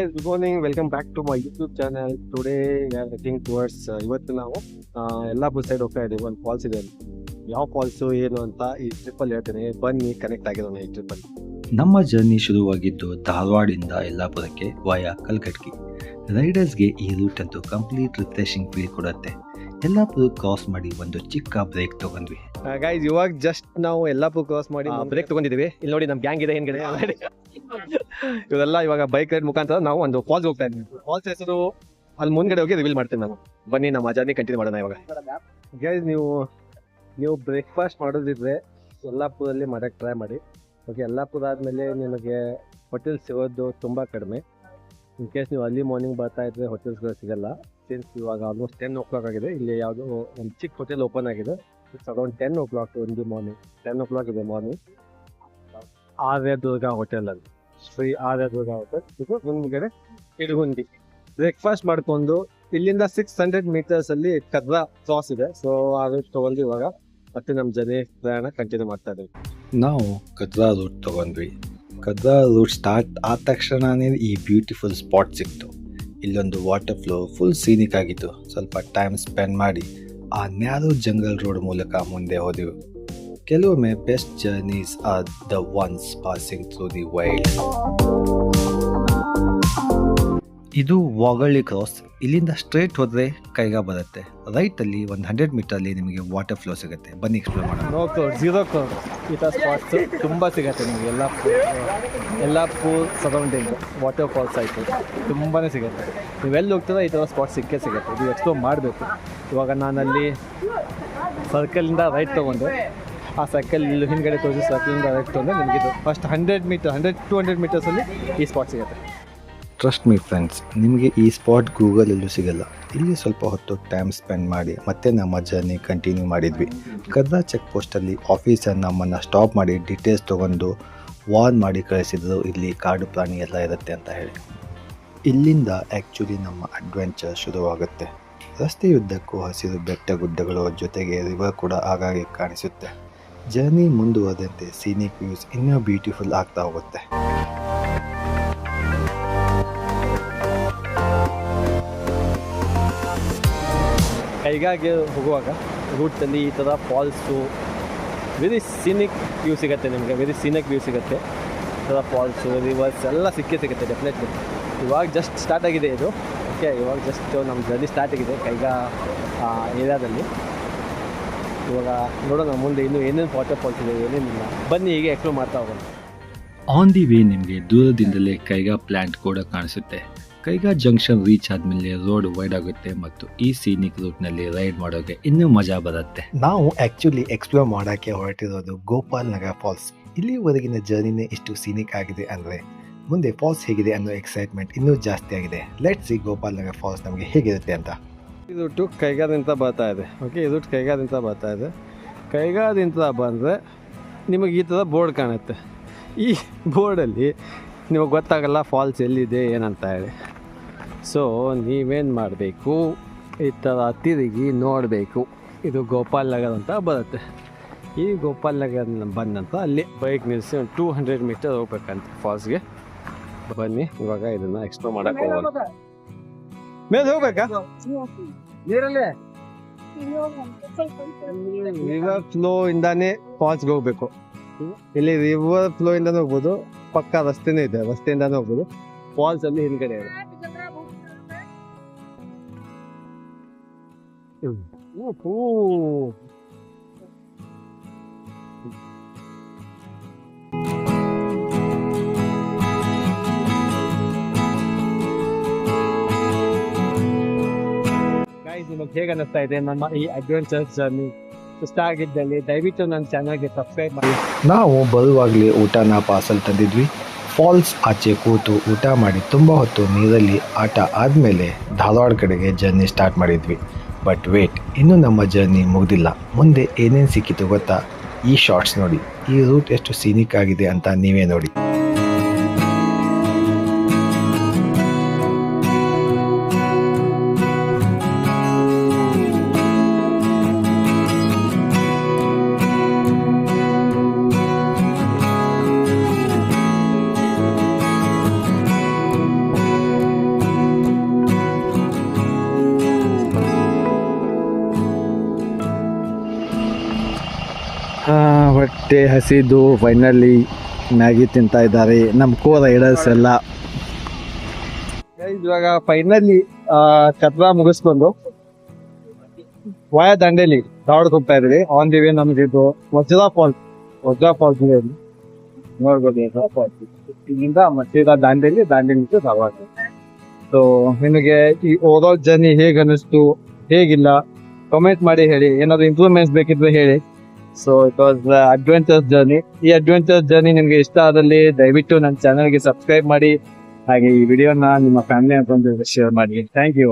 guys, good morning. Welcome back to my YouTube channel. Today we are heading towards ಇವತ್ತು ನಾವು Yellapur side ಹೋಗ್ತಾ ಇದ್ದೀವಿ. ಒಂದು ಫಾಲ್ಸ್ ಇದೆ. ಯಾವ ಫಾಲ್ಸು ಏನು ಅಂತ ಈ ಟ್ರಿಪ್ಪಲ್ಲಿ ಹೇಳ್ತೇನೆ. ಬನ್ನಿ ಕನೆಕ್ಟ್ ಆಗಿರೋಣ ಈ ಟ್ರಿಪ್ಪಲ್ಲಿ. ನಮ್ಮ ಜರ್ನಿ ಶುರುವಾಗಿದ್ದು ಧಾರವಾಡಿಂದ ಯಲ್ಲಾಪುರಕ್ಕೆ ವಾಯಾ ಕಲ್ಗಟ್ಟಿ. ರೈಡರ್ಸ್ಗೆ ಈ ರೂಟ್ ಅಂತೂ ಕಂಪ್ಲೀಟ್ ರಿಫ್ರೆಶಿಂಗ್ ಫೀಲ್ ಕೊಡುತ್ತೆ. ಯಲ್ಲಾಪುರ ಕ್ರಾಸ್ ಮಾಡಿ ಒಂದು ಚಿಕ್ಕ ಬ್ರೇಕ್ ತಗೊಂಡ್ವಿ. ಗೈಸ್, ಇವಾಗ ಜಸ್ಟ್ ನಾವು ಯಲ್ಲಾಪುರ ಕ್ರಾಸ್ ಮಾಡಿ ಬ್ರೇಕ್ ತಗೊಂಡಿದ್ದೀವಿ. ಇಲ್ಲಿ ನೋಡಿ ನಮ್ಮ ಗ್ಯಾಂಗ್ ಇದೆ ಹಿಂದ್ಗಡೆ. ಇವರೆಲ್ಲ ಇವಾಗ ಬೈಕ್ ರೈಡ್ ಮುಖಾಂತರ ನಾವು ಒಂದು ಫಾಲ್ಸ್ ಹೋಗ್ತಾ ಇದ್ವಿ. ಫಾಲ್ಸ್ ಹೆಸರು ಅಲ್ಲಿ ಮುಂದ್ಗಡೆ ಹೋಗಿ ರಿವೀಲ್ ಮಾಡ್ತೀನಿ ನಾನು. ಬನ್ನಿ ನಮ್ಮ ಜರ್ನಿ ಕಂಟಿನ್ಯೂ ಮಾಡೋಣ ಇವಾಗ. ಗೈಸ್, ನೀವು ಬ್ರೇಕ್ಫಾಸ್ಟ್ ಮಾಡೋದಿದ್ರೆ ಯಲ್ಲಾಪುರಲ್ಲಿ ಮಾಡೋಕ್ಕೆ ಟ್ರೈ ಮಾಡಿ. ಓಕೆ, ಯಲ್ಲಾಪುರ ಆದಮೇಲೆ ನಿಮಗೆ ಹೋಟೆಲ್ ಸಿಗೋದು ತುಂಬ ಕಡಿಮೆ. ಇನ್ ಕೇಸ್ ನೀವು ಅರ್ಲಿ ಮಾರ್ನಿಂಗ್ ಬರ್ತಾ ಇದ್ರೆ ಹೋಟೆಲ್ಸ್ಗಳು ಸಿಗಲ್ಲ. ಸಿನ್ಸ್ ಇವಾಗ ಆಲ್ಮೋಸ್ಟ್ 10 o'clock ಆಗಿದೆ. ಇಲ್ಲಿ ಯಾವುದೋ ಒಂದು ಚಿಕ್ಕ ಹೋಟೆಲ್ ಓಪನ್ ಆಗಿದೆ. It's around 10 o'clock in the morning. 10 o'clock ಇದೆ ಮಾರ್ನಿಂಗ್. ಆರ್ಯ ದುರ್ಗಾ ಹೋಟೆಲಲ್ಲಿ ಶ್ರೀ ಆರ್ಯ ದುರ್ಗಾ ಹೋಟೆಲ್. ಇದು ಮುಂದ್ಗಡೆ ಇಡಗುಂದಿ. ಬ್ರೇಕ್ಫಾಸ್ಟ್ ಮಾಡಿಕೊಂಡು ಇಲ್ಲಿಂದ 600 meters ಅಲ್ಲಿ ಕದ್ರಾ ಕ್ರಾಸ್ ಇದೆ. ಸೊ ಆ ರೂಟ್ ತೊಗೊಂಡು ಇವಾಗ ಮತ್ತೆ ನಮ್ಮ ಜರ್ನಿ ಪ್ರಯಾಣ ಕಂಟಿನ್ಯೂ ಮಾಡ್ತಾ ಇದ್ದೀವಿ. ನಾವು ಕದ್ರಾ ರೂಟ್ ತಗೊಂಡ್ವಿ. ಕದ್ರಾ ರೂಟ್ ಸ್ಟಾರ್ಟ್ ಆದ ತಕ್ಷಣನೇ ಈ ಬ್ಯೂಟಿಫುಲ್ ಸ್ಪಾಟ್ ಸಿಕ್ತು. ಇಲ್ಲೊಂದು ವಾಟರ್ ಫ್ಲೋ ಫುಲ್ ಸೀನಿಕ್ ಆಗಿತ್ತು. ಸ್ವಲ್ಪ ಟೈಮ್ ಸ್ಪೆಂಡ್ ಮಾಡಿ ಆ ನ್ಯಾರೋ ಜಂಗಲ್ ರೋಡ್ ಮೂಲಕ ಮುಂದೆ ಹೋದೆವು. ಕೆಲವೊಮ್ಮೆ best journeys are the ones passing through the wild. ಇದು ವಾಗಳ್ಳಿ ಕ್ರಾಸ್. ಇಲ್ಲಿಂದ ಸ್ಟ್ರೇಟ್ ಹೋದರೆ ಕೈಗಾ ಬರುತ್ತೆ. ರೈಟಲ್ಲಿ ಒಂದು 100 meter ನಿಮಗೆ ವಾಟರ್ ಫ್ಲೋ ಸಿಗುತ್ತೆ. ಬನ್ನಿ ಎಕ್ಸ್ಪ್ಲೋರ್ ಮಾಡೋಣ. No crowd, zero crowd. ಈ ಥರ ಸ್ಪಾಟ್ಸ್ ತುಂಬ ಸಿಗುತ್ತೆ ನಿಮಗೆ. ಯಲ್ಲಾಪುರ ಸರೌಂಡಿಂಗ್ ವಾಟರ್ ಫಾಲ್ಸ್ ಆಯಿತು, ತುಂಬಾ ಸಿಗುತ್ತೆ. ನೀವೆಲ್ಲಿ ಹೋಗ್ತೀರೋ ಈ ಥರ ಸ್ಪಾಟ್ ಸಿಕ್ಕೇ ಸಿಗುತ್ತೆ. ಇದು ಎಕ್ಸ್ಪ್ಲೋರ್ ಮಾಡಬೇಕು. ಇವಾಗ ನಾನಲ್ಲಿ ಸರ್ಕಲಿಂದ ರೈಟ್ ತೊಗೊಂಡೆ. ಆ ಸರ್ಕಲ್ ಹಿಂದ್ಗಡೆ ತೋರಿಸಿ ಸರ್ಕಲಿಂದ ರೈಟ್ ತೊಗೊಂಡೆ. ನಿಮಗೆ ಇದು ಫಸ್ಟ್ 100-200 metersಲ್ಲಿ ಈ ಸ್ಪಾಟ್ ಸಿಗುತ್ತೆ. ಟ್ರಸ್ಟ್ ಮೀ ಫ್ರೆಂಡ್ಸ್, ನಿಮಗೆ ಈ ಸ್ಪಾಟ್ ಗೂಗಲಲ್ಲೂ ಸಿಗಲ್ಲ. ಇಲ್ಲಿ ಸ್ವಲ್ಪ ಹೊತ್ತು ಟೈಮ್ ಸ್ಪೆಂಡ್ ಮಾಡಿ ಮತ್ತೆ ನಮ್ಮ ಜರ್ನಿ ಕಂಟಿನ್ಯೂ ಮಾಡಿದ್ವಿ. ಕದ್ರಾ ಚೆಕ್ ಪೋಸ್ಟಲ್ಲಿ ಆಫೀಸರ್ ನಮ್ಮನ್ನು ಸ್ಟಾಪ್ ಮಾಡಿ ಡೀಟೇಲ್ಸ್ ತೊಗೊಂಡು ವಾರ್ನ್ ಮಾಡಿ ಕಳಿಸಿದ್ರು, ಇಲ್ಲಿ ಕಾಡು ಪ್ರಾಣಿ ಎಲ್ಲ ಇರುತ್ತೆ ಅಂತ ಹೇಳಿ. ಇಲ್ಲಿಂದ ಆ್ಯಕ್ಚುಲಿ ನಮ್ಮ ಅಡ್ವೆಂಚರ್ ಶುರುವಾಗುತ್ತೆ. ರಸ್ತೆಯುದ್ದಕ್ಕೂ ಹಸಿರು ಬೆಟ್ಟ ಗುಡ್ಡಗಳು ಜೊತೆಗೆ ರಿವರ್ ಕೂಡ ಆಗಾಗ್ಗೆ ಕಾಣಿಸುತ್ತೆ. ಜರ್ನಿ ಮುಂದುವರೆದಂತೆ ಸೀನಿಕ್ ವ್ಯೂಸ್ ಇನ್ನೂ ಬ್ಯೂಟಿಫುಲ್ ಆಗ್ತಾ ಹೋಗುತ್ತೆ. ಕೈಗಾಗೆ ಹೋಗುವಾಗ ರೂಟಲ್ಲಿ ಈ ಥರ ಫಾಲ್ಸು ವೆರಿ ಸೀನಿಕ್ ವ್ಯೂ ಸಿಗುತ್ತೆ ನಿಮಗೆ. ವೆರಿ ಸೀನಿಕ್ ವ್ಯೂ ಸಿಗುತ್ತೆ. ಈ ಥರ ಫಾಲ್ಸು ರಿವರ್ಸ್ ಎಲ್ಲ ಸಿಗುತ್ತೆ ಡೆಫಿನೆಟ್ಲಿ. ಇವಾಗ ಜಸ್ಟ್ ಸ್ಟಾರ್ಟ್ ಆಗಿದೆ ಇದು. ಓಕೆ, ಇವಾಗ ಜಸ್ಟ್ ನಮ್ಮ ಜರ್ನಿ ಸ್ಟಾರ್ಟ್ ಆಗಿದೆ ಕೈಗಾ ಏರಿಯಾದಲ್ಲಿ. ಇವಾಗ ನೋಡೋಣ ಮುಂದೆ ಇನ್ನೂ ಏನೇನು ವಾಟರ್ ಫಾಲ್ಸ್ ಇದೆ, ಏನೇನಿಲ್ಲ. ಬನ್ನಿ ಹೀಗೆ ಎಕ್ಸ್ಪ್ಲೋರ್ ಮಾಡ್ತಾ ಹೋಗೋಣ. ಆನ್ ದಿ ವೇ ನಿಮಗೆ ದೂರದಿಂದಲೇ ಕೈಗಾ ಪ್ಲಾಂಟ್ ಕೂಡ ಕಾಣಿಸುತ್ತೆ. ಕೈಗಾ ಜಂಕ್ಷನ್ ರೀಚ್ ಆದಮೇಲೆ ರೋಡ್ ವೈಡ್ ಆಗುತ್ತೆ ಮತ್ತು ಈ ಸೀನಿಕ್ ರೂಟ್ನಲ್ಲಿ ರೈಡ್ ಮಾಡೋಕ್ಕೆ ಇನ್ನೂ ಮಜಾ ಬರುತ್ತೆ. ನಾವು ಆ್ಯಕ್ಚುಲಿ ಎಕ್ಸ್ಪ್ಲೋರ್ ಮಾಡೋಕ್ಕೆ ಹೊರಟಿರೋದು ಗೋಪಾಲ್ ನಗರ್ ಫಾಲ್ಸ್. ಇಲ್ಲಿವರೆಗಿನ ಜರ್ನಿನೇ ಇಷ್ಟು ಸೀನಿಕ್ ಆಗಿದೆ ಅಂದರೆ ಮುಂದೆ ಫಾಲ್ಸ್ ಹೇಗಿದೆ ಅನ್ನೋ ಎಕ್ಸೈಟ್ಮೆಂಟ್ ಇನ್ನೂ ಜಾಸ್ತಿ ಆಗಿದೆ. Let's see Gopal Nagar falls ನಮಗೆ ಹೇಗಿರುತ್ತೆ ಅಂತ. ಈ ರೂಟು ಕೈಗಾದಿಂದ ಬರ್ತಾ ಇದೆ. ಓಕೆ, ಈ ರೂಟ್ ಕೈಗಾದಿಂದ ಬರ್ತಾ ಇದೆ. ಕೈಗಾದಿಂದ ಬಂದರೆ ನಿಮಗೆ ಈ ಥರ ಬೋರ್ಡ್ ಕಾಣುತ್ತೆ. ಈ ಬೋರ್ಡಲ್ಲಿ ನಿಮಗೆ ಗೊತ್ತಾಗಲ್ಲ ಫಾಲ್ಸ್ ಎಲ್ಲಿದೆ ಏನಂತ ಹೇಳಿ. ಸೊ ನೀವೇನು ಮಾಡಬೇಕು, ಈ ಥರ ತಿರುಗಿ ನೋಡಬೇಕು. ಇದು ಗೋಪಾಲ್ ನಗರ್ ಅಂತ ಬರುತ್ತೆ. ಈ ಗೋಪಾಲ್ ನಗರ್ ಬಂದ ನಂತರ ಅಲ್ಲಿ ಬೈಕ್ ನಿಲ್ಲಿಸಿ ಒಂದು 200 meter ಹೋಗ್ಬೇಕಂತ ಫಾಲ್ಸ್ಗೆ. ಬನ್ನಿ ಇವಾಗ ಇದನ್ನು ಎಕ್ಸ್ಪ್ಲೋರ್ ಮಾಡೋಕ್ಕೆ ಹೋಗೋಣ. ಮೇಲೆ ಹೋಗ್ಬೇಕಾ ನೀರಲ್ಲೇ? ರಿವರ್ ಫ್ಲೋ ಇಂದಾನೆ ಫಾಲ್ಸ್ಗೆ ಹೋಗ್ಬೇಕು. ಇಲ್ಲಿ ರಿವರ್ ಫ್ಲೋ ಇಂದಾನೆ ಹೋಗ್ಬೋದು. ಪಕ್ಕ ರಸ್ತೆನೇ ಇದೆ, ರಸ್ತೆಯಿಂದಾನೆ ಹೋಗ್ಬೋದು. ಫಾಲ್ಸ್ ಅಲ್ಲಿ ಹಿಂದ್ಗಡೆ ಇದೆ. ನಿಮಗೆ ಹೇಗೆ ಅನ್ನಿಸ್ತಾ ಇದೆ ನಮ್ಮ ಈ ಅಡ್ವೆಂಚರ್ಸ್ ಜರ್ನಿ? ಇಷ್ಟ ಆಗಿದ್ದಲ್ಲಿ ದಯವಿಟ್ಟು ನನ್ನ ಚಾನಲ್ಗೆ ಸಬ್ಸ್ಕ್ರೈಬ್ ಮಾಡಿ. ನಾವು ಬರುವಾಗಲೇ ಊಟನ ಪಾರ್ಸಲ್ ತಂದಿದ್ವಿ. ಫಾಲ್ಸ್ ಆಚೆ ಕೂತು ಊಟ ಮಾಡಿ ತುಂಬ ಹೊತ್ತು ನೀರಲ್ಲಿ ಆಟ ಆದಮೇಲೆ ಧಾರವಾಡ ಕಡೆಗೆ ಜರ್ನಿ ಸ್ಟಾರ್ಟ್ ಮಾಡಿದ್ವಿ. ಬಟ್ ವೇಟ್, ಇನ್ನೂ ನಮ್ಮ ಜರ್ನಿ ಮುಗಿದಿಲ್ಲ. ಮುಂದೆ ಏನೇನು ಸಿಕ್ಕಿತು ಗೊತ್ತಾ? ಈ ಶಾರ್ಟ್ಸ್ ನೋಡಿ. ಈ ರೂಟ್ ಎಷ್ಟು ಸೀನಿಕ್ ಆಗಿದೆ ಅಂತ ನೀವೇ ನೋಡಿ. ಹೊಟ್ಟೆ ಹಸಿದು ಫೈನಲಿ ಮ್ಯಾಗಿ ತಿಂತಾ ಇದ್ದಾರೆ ನಮ್ಮ ಕೋ ರೈಡರ್ಸ್ ಎಲ್ಲ. ಇವಾಗ ಫೈನಲಿ ಕತ್ರಾ ಮುಗಿಸ್ಕೊಂಡು ವಾಯ ದಂಡೇಲಿ ಧಾರವಾಡಕ್ಕೆ ಹೋಗ್ತಾ ಇದ್ವಿ. ಆನ್ ದಿ ವೇ ನಮ್ಗೆ ಇದು ವಜ್ರಾ ಫಾಲ್ಸ್ ನೋಡ್ಬೋದು. ಇಲ್ಲಿಂದ ಮತ್ತೆ ದಾಂಡೇಲಿ ಧಾರವಾಡ. ಸೊ ನಿಮಗೆ ಈ ಓವರ್ ಜರ್ನಿ ಹೇಗೆ ಅನಿಸ್ತು ಹೇಗಿಲ್ಲ ಕಮೆಂಟ್ ಮಾಡಿ ಹೇಳಿ. ಏನಾದ್ರು ಇಂಪ್ರೂವ್ಮೆಂಟ್ಸ್ ಬೇಕಿದ್ರೆ ಹೇಳಿ. So it was adventures journey. ಈ ಅಡ್ವೆಂಚರ್ಸ್ ಜರ್ನಿ ನಿಮ್ಗೆ ಇಷ್ಟ ಆದಲ್ಲಿ ದಯವಿಟ್ಟು ನನ್ನ ಚಾನಲ್ಗೆ ಸಬ್ಸ್ಕ್ರೈಬ್ ಮಾಡಿ. ಹಾಗೆ ಈ ವಿಡಿಯೋನ ನಿಮ್ಮ ಫ್ಯಾಮಿಲಿ ಅಕೌಂಟ್ ಶೇರ್ ಮಾಡಿ. Thank you.